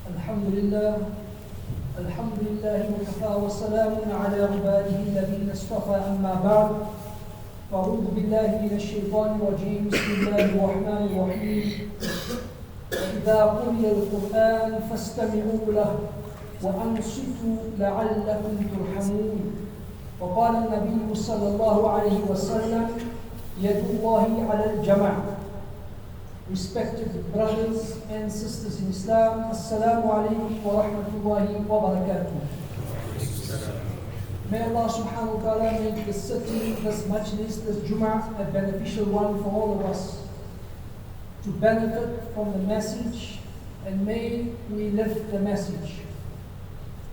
الحمد لله وكفى وسلام على عباده الذين اصطفى أما بعد فأعوذ بالله من الشيطان الرجيم بسم الله الرحمن الرحيم إذا قرئ القرآن فاستمعوا له وأنصتوا لعلكم ترحمون وقال النبي صلى الله عليه وسلم يد الله على الجمع. Respected brothers and sisters in Islam, Assalamu alaikum wa rahmatullahi wa barakatuh. May Allah subhanahu wa ta'ala make this sitting, this majlis, this Jum'ah a beneficial one for all of us to benefit from the message, and may we live the message.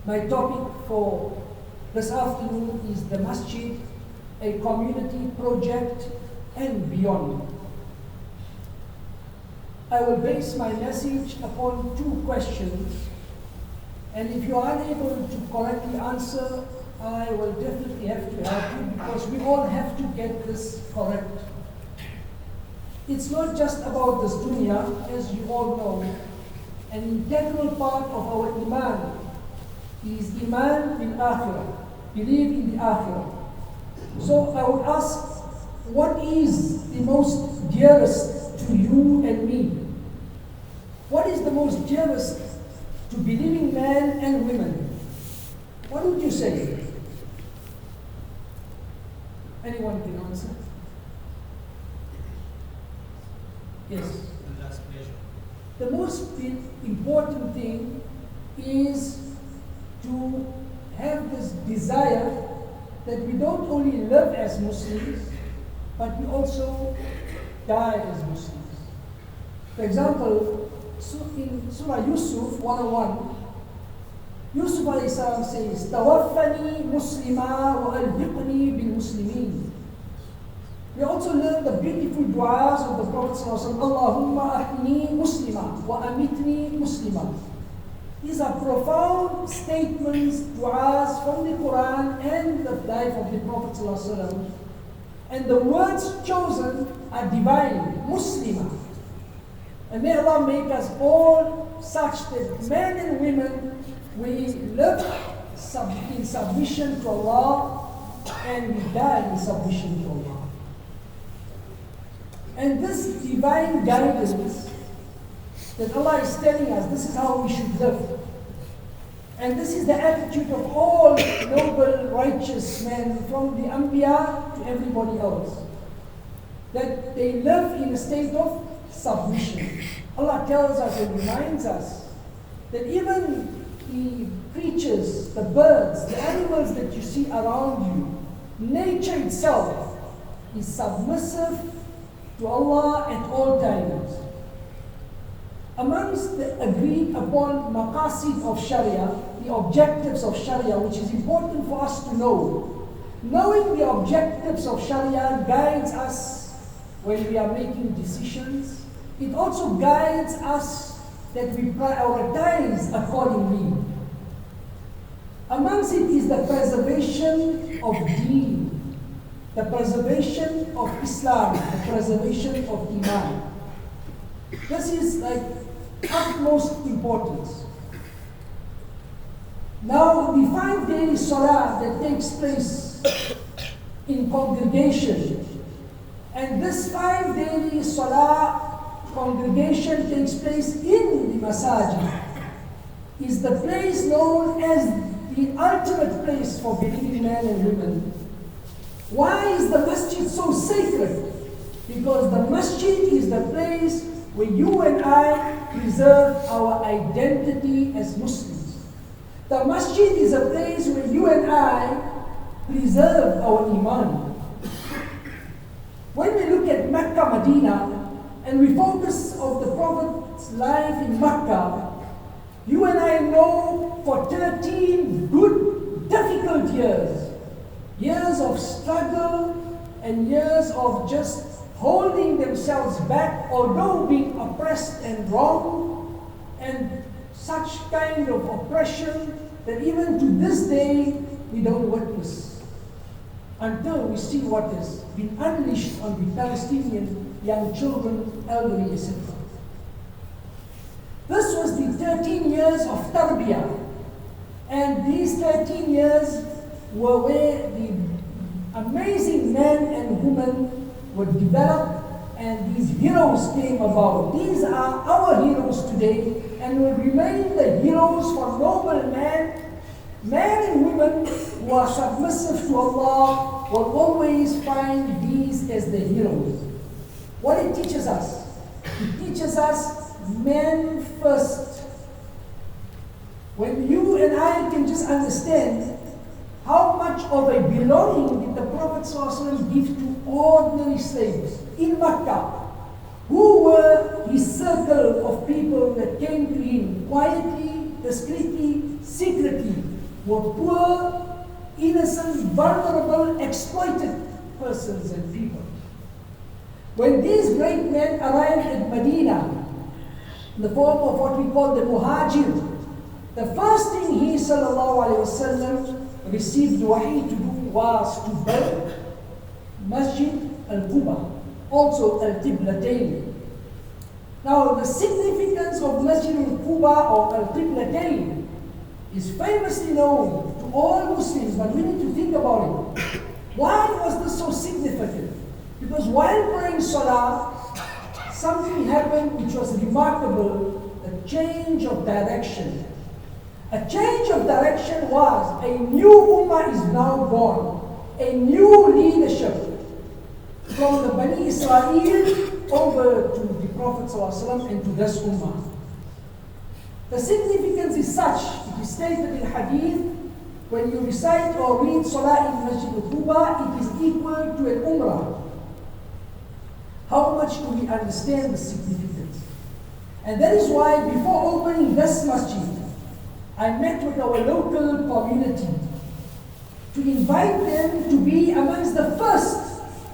My topic for this afternoon is the Masjid, a community project and beyond. I will base my message upon two questions, and if you are unable to correctly answer, I will definitely have to help you, because we all have to get this correct. It's not just about this dunya, as you all know. An integral part of our iman is iman bil akhirah, believe in the akhirah. So I would ask, what is the most dearest to you and me? What is the most dearest to believing men and women? What would you say? Anyone can answer? Yes. The last pleasure. The most important thing is to have this desire that we don't only live as Muslims, but we also die as Muslims. For example, in Surah Yusuf 101, Yusuf alayhi salam says, "Tawaffani muslima wa alhiqni bil muslimin." We also learn the beautiful du'as of the Prophet sallallahu alaihi wasallam, "Allahumma ahni muslima wa amitni muslima." These are profound statements, du'as from the Quran and the life of the Prophet sallallahu alaihi wasallam. And the words chosen are divine, muslima. And may Allah make us all such that men and women, we live in submission to Allah and we die in submission to Allah. And this divine guidance that Allah is telling us, this is how we should live. And this is the attitude of all noble, righteous men, from the Anbiya to everybody else, that they live in a state of submission. Allah tells us and reminds us that even the creatures, the birds, the animals that you see around you, nature itself is submissive to Allah at all times. Amongst the agreed upon maqasid of Sharia, the objectives of Sharia, which is important for us to know, knowing the objectives of Sharia guides us when we are making decisions. It also guides us that we prioritize accordingly. Amongst it is the preservation of deen, the preservation of Islam, the preservation of Iman. This is like utmost importance. Now, the 5 daily salah that takes place in congregation, and this 5 daily salah congregation takes place in the Masjid, is the place known as the ultimate place for believing men and women. Why is the Masjid so sacred? Because the Masjid is the place where you and I preserve our identity as Muslims. The Masjid is a place where you and I preserve our Iman. When we look at Mecca, Medina, and we focus on the Prophet's life in Mecca, you and I know for 13 good, difficult years, years of struggle and years of just holding themselves back, although being oppressed and wronged, and such kind of oppression that even to this day we don't witness, until we see what has been unleashed on the Palestinian young children, elderly, etc. This was the 13 years of tarbiyah. And these 13 years were where the amazing men and women were developed and these heroes came about. These are our heroes today and will remain the heroes for noble men and women who are submissive to Allah will always find these as the heroes. What it teaches us? It teaches us men first. When you and I can just understand how much of a belonging did the Prophet ﷺ give to ordinary slaves in Makkah, who were his circle of people that came to him quietly, discreetly, secretly, were poor, innocent, vulnerable, exploited persons and people. When these great men arrived at Medina, in the form of what we call the Muhajir, the first thing he ﷺ received wahi to do was to build Masjid al-Quba, also al-Qiblatayn. Now the significance of Masjid al-Quba or al-Qiblatayn is famously known to all Muslims, but we need to think about it. Why was this so significant? Because while praying Salah, something happened which was remarkable, a change of direction. A change of direction was a new ummah is now born, a new leadership from the Bani Israel over to the Prophet ﷺ and to this ummah. The significance is such, it is stated in hadith, when you recite or read Salah in Masjid al-Quba, it is equal to an umrah. How much do we understand the significance? And that is why before opening this masjid, I met with our local community to invite them to be amongst the first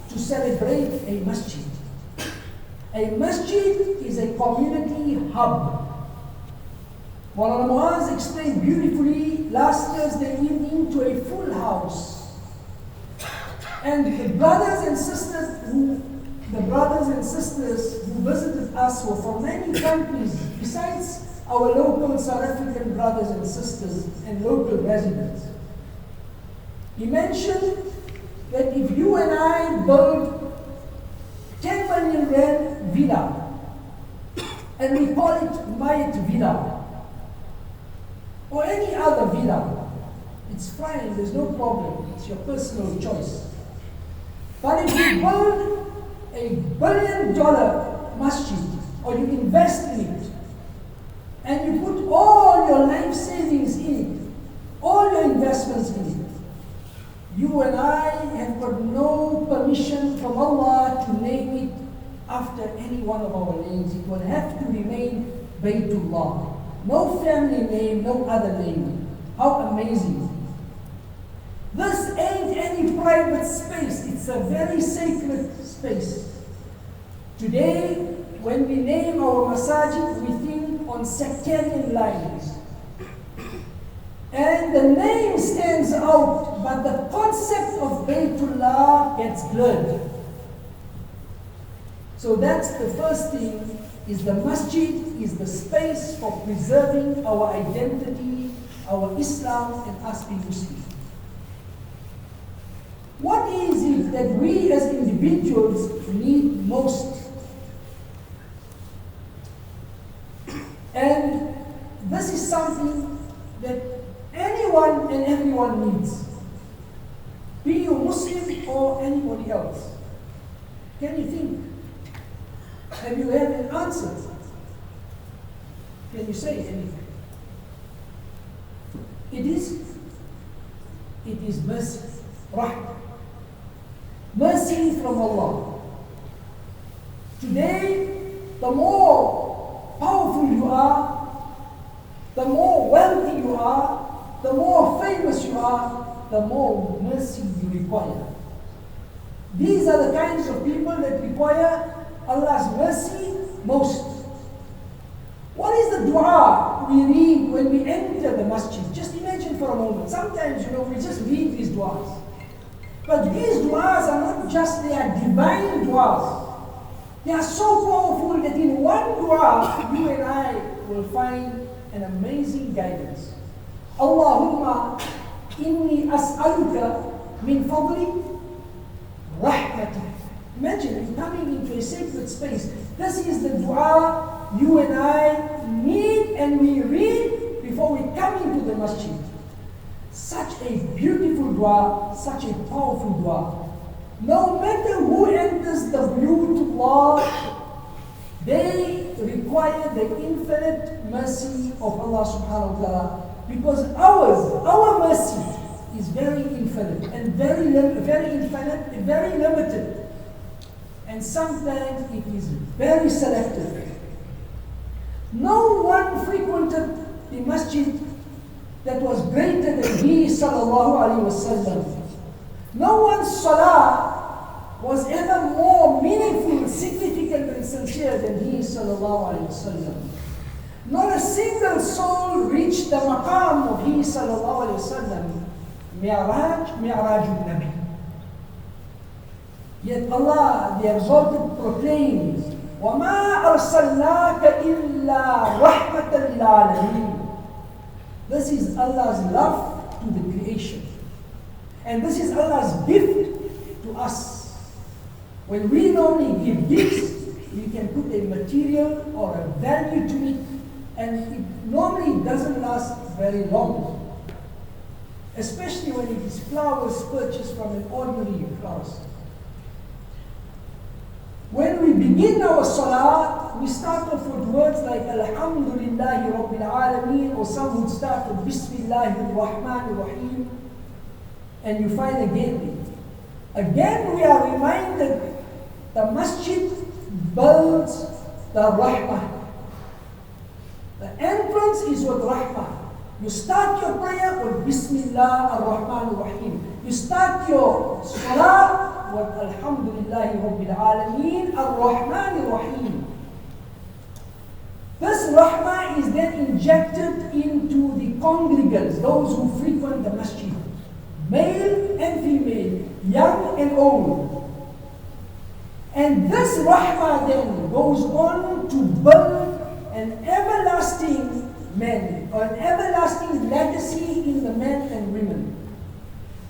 to celebrate a masjid. A masjid is a community hub. Maulana Muaz explained beautifully last Thursday evening to a full house. And the brothers and sisters who visited us were from many countries besides our local South African brothers and sisters and local residents. He mentioned that if you and I build 10 million rand villa and we call it Mayat Villa or any other villa, it's fine, there's no problem, it's your personal choice. But if you build $1 billion masjid or you invest in it, and you put all your life savings in it, all your investments in it, you and I have got no permission from Allah to name it after any one of our names. It will have to remain Baytullah. No family name, no other name. How amazing. This ain't any private space. It's a very sacred space. Today, when we name our masajid, we think on sectarian lines. And the name stands out, but the concept of Baytullah gets blurred. So that's the first thing, is the masjid is the space for preserving our identity, our Islam, and us being Muslim. What is it that we as individuals need most? And this is something that anyone and everyone needs, be you Muslim or anybody else. Can you think? Have you had an answer? Can you say anything? It is mercy, rahmah. Mercy from Allah. Today, the more powerful you are, the more wealthy you are, the more famous you are, the more mercy you require. These are the kinds of people that require Allah's mercy most. What is the dua we read when we enter the masjid? Just imagine for a moment. Sometimes, we just read these duas. But these duas are not just, they are divine duas. They are so powerful that in one dua, you and I will find an amazing guidance. Allahumma inni as'aluka min fadli rahmatik. Imagine you're coming into a sacred space. This is the dua you and I need and we read before we come into the masjid. Such a beautiful dua, such a powerful dua. No matter who enters the Buyutullah, they require the infinite mercy of Allah subhanahu wa ta'ala, because our mercy is very infinite and very infinite, very limited. And sometimes it is very selective. No one frequented the masjid that was greater than he sallallahu alaihi wasallam. No one's salah was ever more meaningful, significant and sincere than he sallallahu alaihi wasallam. Not a single soul reached the maqam of he sallallahu alaihi wasallam, Mi'rajul Nabi. Yet Allah, the Exalted, proclaims, وَمَا أَرْسَلْنَاكَ إِلَّا رَحْمَةً لِلْعَالَمِينَ. This is Allah's love to the creation. And this is Allah's gift to us. When we normally give gifts, we can put a material or a value to it, and it normally doesn't last very long. Especially when it is flowers purchased from an ordinary florist. When we begin our salah, we start off with words like Alhamdulillahi Rabbil Alameen, or some would start with Bismillahir Rahmanir Rahim, and you find again we are reminded the masjid builds the rahmah. The entrance is with rahmah. You start your prayer with Bismillah ar-Rahman ar-Rahim. You start your salah with Alhamdulillahi Rabbil Alameen ar-Rahman ar-Rahim. This rahmah is then injected into the congregants, those who frequent the masjid, male and female, young and old. And this rahmah then goes on to build an everlasting men, or an everlasting legacy in the men and women.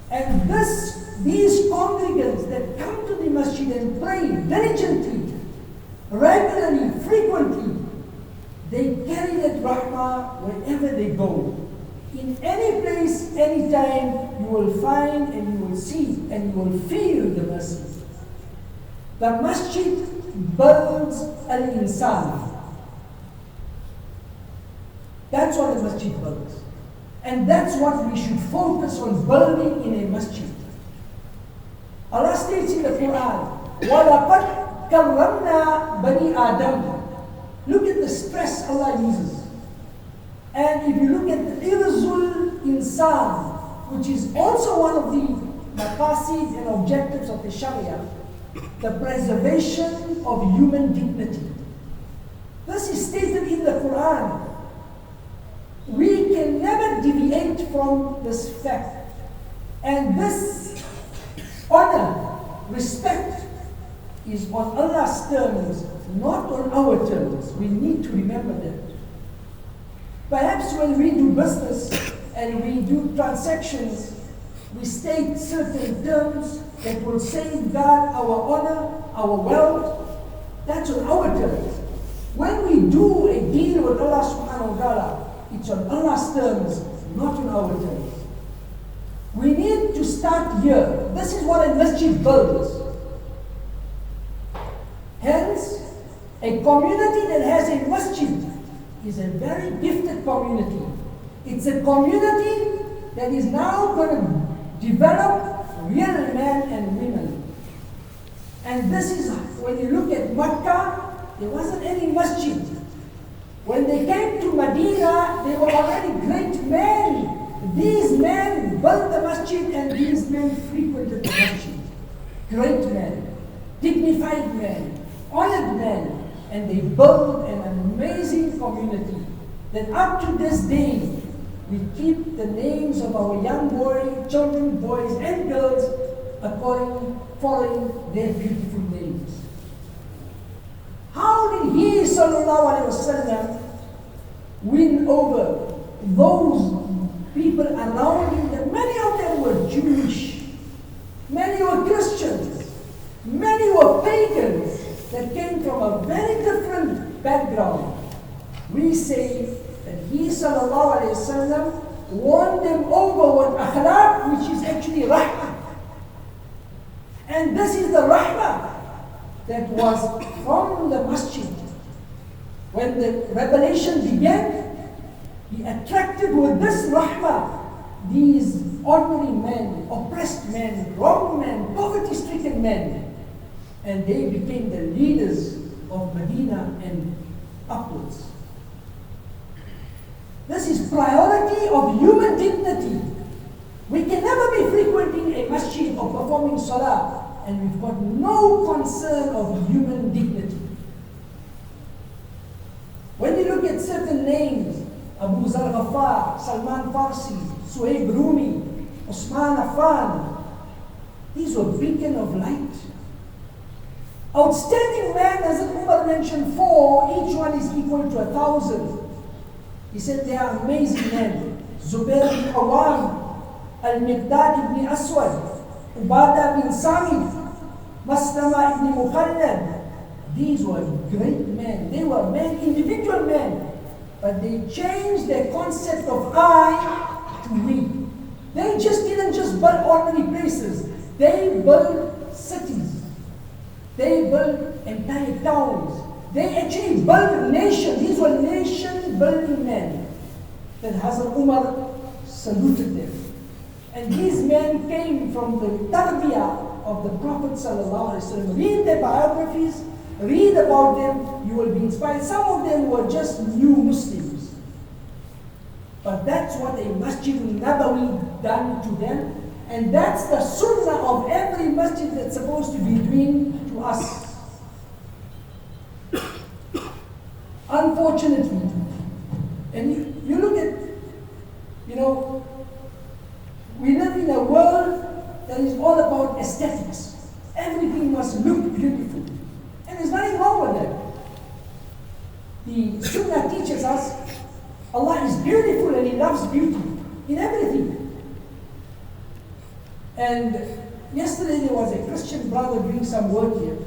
And these congregants that come to the masjid and pray diligently, regularly, frequently, they carry that rahmah wherever they go. In any place, any time, you will find and you will see and you will feel the mercy. The masjid builds al-insan. That's what a masjid builds. And that's what we should focus on building in a masjid. Allah states in the Quran, وَلَقَدْ كَرَّمْنَا بَنِي آدَمَ. Look at the stress Allah uses. And if you look at the Irzul Insan, which is also one of the maqasid and objectives of the Sharia, the preservation of human dignity. This is stated in the Quran. We can never deviate from this fact. And this honor, respect, is on Allah's terms, not on our terms. We need to remember that. Perhaps when we do business and we do transactions, we state certain terms that will safeguard our honor, our wealth. That's on our terms. When we do a deal with Allah subhanahu wa ta'ala, it's on Allah's terms, not on our terms. We need to start here. This is what a masjid builds. Hence, a community that has a masjid is a very gifted community. It's a community that is now going to develop real men and women. And this is, when you look at Makkah, there wasn't any masjid. When they came to Medina, they were already great men. These men built the masjid and these men frequented the masjid. Great men, dignified men, honored men. And they built an amazing community that up to this day, we keep the names of our young children, boys and girls, following their beautiful names. How did he, sallallahu alaihi wasallam, win over those people around him. That many of them were Jewish, many were Christians, many were pagans that came from a very different background. We say that he sallallahu alayhi wasallam won them over with akhlaq, which is actually rahmah. And this is the rahmah that was from the masjid. When the revelation began, he attracted with this rahmah these ordinary men, oppressed men, wrong men, poverty-stricken men. And they became the leaders of Medina and upwards. This is priority of human dignity. We can never be frequenting a masjid or performing salah and we've got no concern of human dignity. When you look at certain names, Abu Zar Ghaffar, Salman Farsi, Suhaib Rumi, Osman Affan, these were beacon of light. Outstanding man, as Umar mentioned, 4, each one is equal to 1,000. He said they are amazing men. Zubair bin Awam, Al-Miqdad ibn Aswad, Ubadah bin Samit, Maslama ibn Mukhallad. These were great men. They were men, individual men. But they changed their concept of I to we. They didn't just build ordinary places. They built cities. They built entire towns. They actually built nations. These were nation-building men. Then Hazrat Umar saluted them. And these men came from the tarbiyah of the Prophet ﷺ. Read their biographies, read about them, you will be inspired. Some of them were just new Muslims. But that's what a Masjid al-Nabawi done to them. And that's the sunnah of every masjid that's supposed to be doing to us. Unfortunately, and you look at, we live in a world that is all about aesthetics. Everything must look beautiful. And there's nothing wrong with that. The Sunnah teaches us Allah is beautiful and He loves beauty in everything. And yesterday there was a Christian brother doing some work here.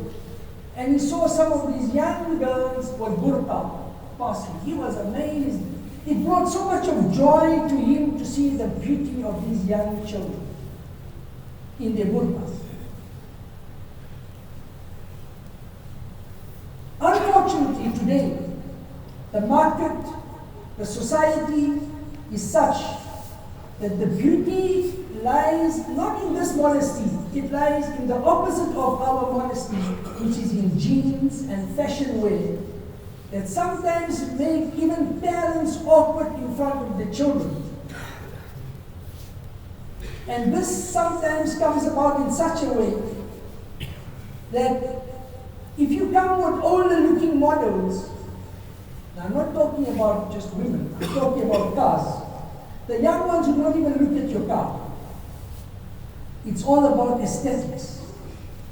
And he saw some of these young girls with burqa passing. He was amazed. It brought so much of joy to him to see the beauty of these young children in their burqas. Unfortunately today, the market, the society is such that the beauty lies not in this modesty, it lies in the opposite of our modesty, which is in jeans and fashion wear, that sometimes make even parents awkward in front of the children. And this sometimes comes about in such a way that if you come with older looking models, now I'm not talking about just women, I'm talking about cars. The young ones who don't even look at your car. It's all about aesthetics.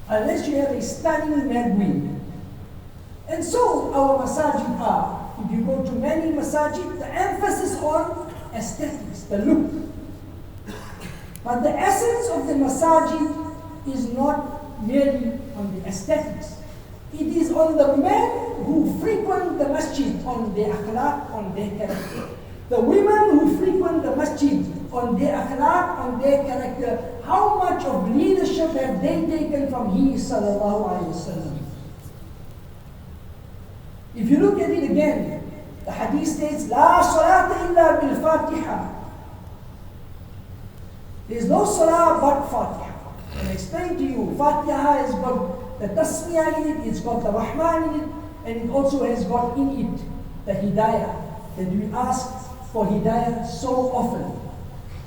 Unless you have a stunning mag wheel. And so our masajid are. If you go to many masajid, the emphasis on aesthetics, the look. But the essence of the masajid is not merely on the aesthetics. It is on the men who frequent the masjid, on their akhlaq, on their character. The women who frequent the masjid, on their akhlaq, on their character. How much of leadership have they taken from He sallallahu alayhi wasallam? If you look at it again, the hadith states, La salata illa bil Fatiha. There is no salah but Fatiha. And I explain to you, Fatiha has got the tasmiyah in it, it's got the Rahman in it, and it also has got in it the Hidayah, that we ask for Hidayah so often.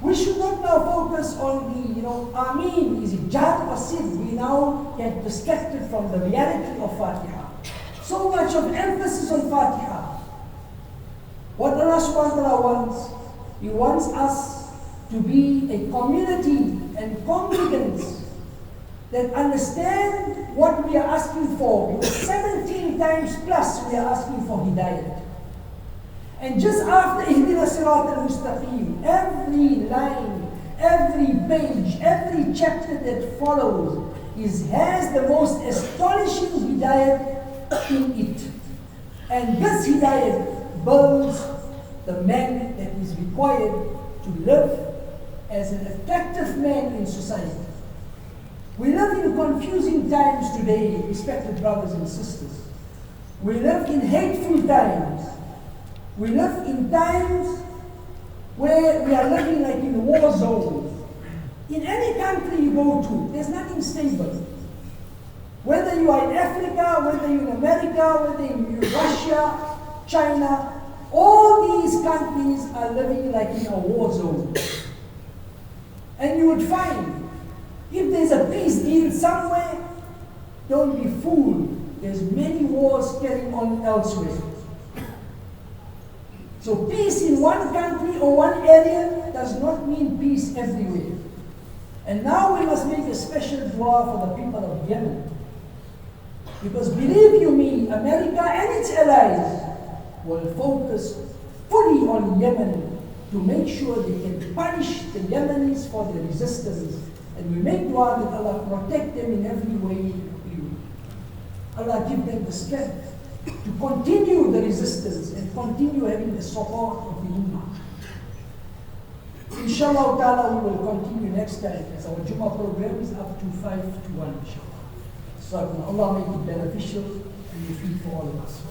We should not now focus on the, Ameen, is it Jad or Sid? We now get distracted from the reality of Fatiha. So much of emphasis on Fatiha. What Allah subhanahu wa ta'ala wants, He wants us to be a community and congregants that understand what we are asking for. Because 17 times plus we are asking for Hidayah. And just after Ihdina Sirat al-Mustaqim, every line, every page, every chapter that follows has the most astonishing hidayat in it. And this hidayat builds the man that is required to live as an attractive man in society. We live in confusing times today, respected brothers and sisters. We live in hateful times. We live in times where we are living like in war zones. In any country you go to, there's nothing stable. Whether you are in Africa, whether you're in America, whether in Russia, China, all these countries are living like in a war zone. And you would find, if there's a peace deal somewhere, don't be fooled. There's many wars carrying on elsewhere. So peace in one country or one area does not mean peace everywhere. And now we must make a special dua for the people of Yemen. Because believe you me, America and its allies will focus fully on Yemen to make sure they can punish the Yemenis for their resistance. And we make dua that Allah protect them in every way. Allah give them the strength to continue the resistance and continue having the support of the Ummah. Inshallah ta'ala, we will continue next time as our Jummah program is up to 5 to 1, inshallah. So Allah make it beneficial and free for all of us.